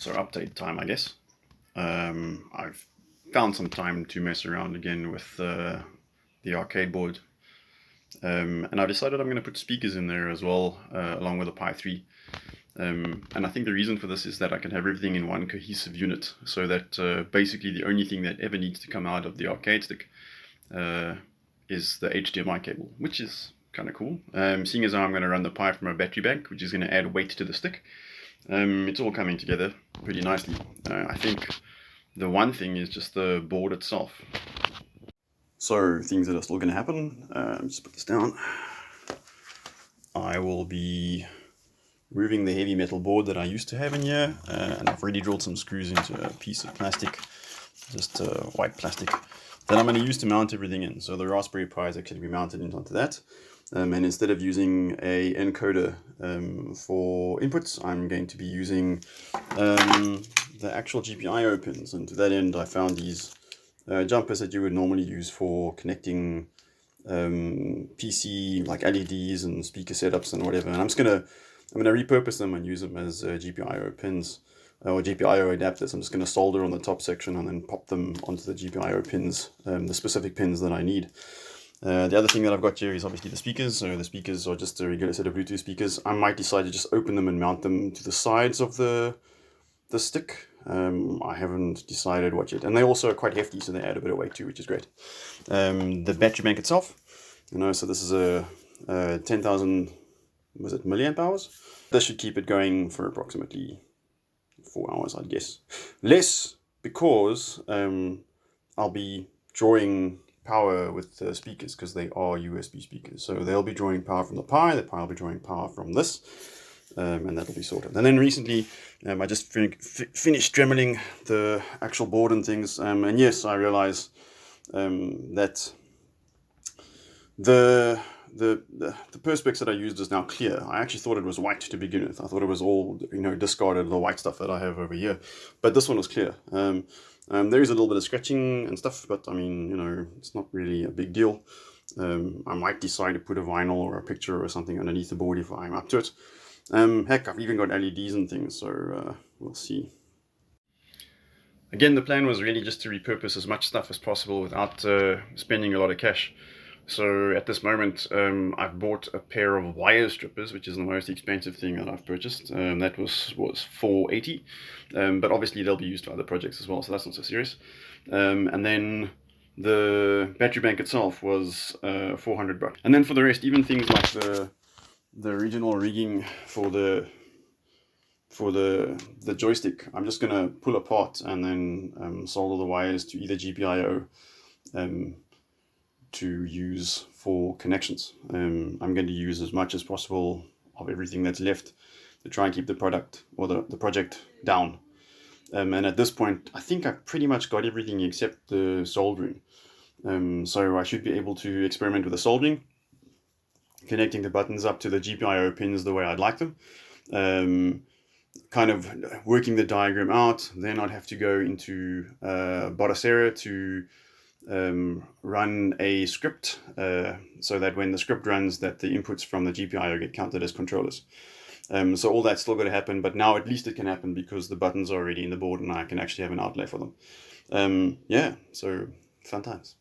So update time, I guess. I've found some time to mess around again with the arcade board. And I decided I'm going to put speakers in there as well, along with a Pi 3. And I think the reason for this is that I can have everything in one cohesive unit, so that basically the only thing that ever needs to come out of the arcade stick is the HDMI cable, which is kind of cool. Seeing as how I'm going to run the Pi from a battery bank, which is going to add weight to the stick, it's all coming together pretty nicely. I think the one thing is just the board itself. So things that are still going to happen, just put this down. I will be removing the heavy metal board that I used to have in here, and I've already drilled some screws into a piece of plastic, just white plastic, that I'm going to use to mount everything in. So the Raspberry Pi is actually be mounted onto that, and instead of using a encoder for inputs, I'm going to be using the actual GPIO pins, and to that end I found these jumpers that you would normally use for connecting PC like LEDs and speaker setups and whatever, and I'm gonna repurpose them and use them as GPIO pins or GPIO adapters. I'm just going to solder on the top section and then pop them onto the GPIO pins, the specific pins that I need. The other thing that I've got here is obviously the speakers. So the speakers are just a regular set of Bluetooth speakers. I might decide to just open them and mount them to the sides of the stick. I haven't decided what yet. And they also are quite hefty, so they add a bit of weight too, which is great. The battery bank itself, so this is a 10,000 milliamp hours. This should keep it going for approximately 4 hours, I'd guess. Less, because I'll be drawing power with the speakers, because they are USB speakers. So they'll be drawing power from the Pi will be drawing power from this, and that'll be sorted. And then recently, I just finished dremeling the actual board and things, and yes, I realize that the perspex that I used is now clear. I actually thought it was white to begin with. I thought it was all, discarded, the white stuff that I have over here. But this one was clear. There is a little bit of scratching and stuff, but I mean, it's not really a big deal. I might decide to put a vinyl or a picture or something underneath the board if I'm up to it. Heck, I've even got LEDs and things, so we'll see. Again, the plan was really just to repurpose as much stuff as possible without spending a lot of cash. So at this moment, I've bought a pair of wire strippers, which is the most expensive thing that I've purchased. That was $480, but obviously they'll be used for other projects as well, so that's not so serious. And then the battery bank itself was $400. And then for the rest, even things like the original rigging for the joystick, I'm just gonna pull apart and then solder the wires to either GPIO to use for connections. I'm going to use as much as possible of everything that's left to try and keep the product or the project down. And at this point, I think I've pretty much got everything except the soldering. So I should be able to experiment with the soldering, connecting the buttons up to the GPIO pins the way I'd like them, kind of working the diagram out. Then I'd have to go into Botacera to run a script so that when the script runs, that the inputs from the GPIO get counted as controllers. So all that's still going to happen, but now at least it can happen because the buttons are already in the board and I can actually have an outlay for them. Yeah, so fun times.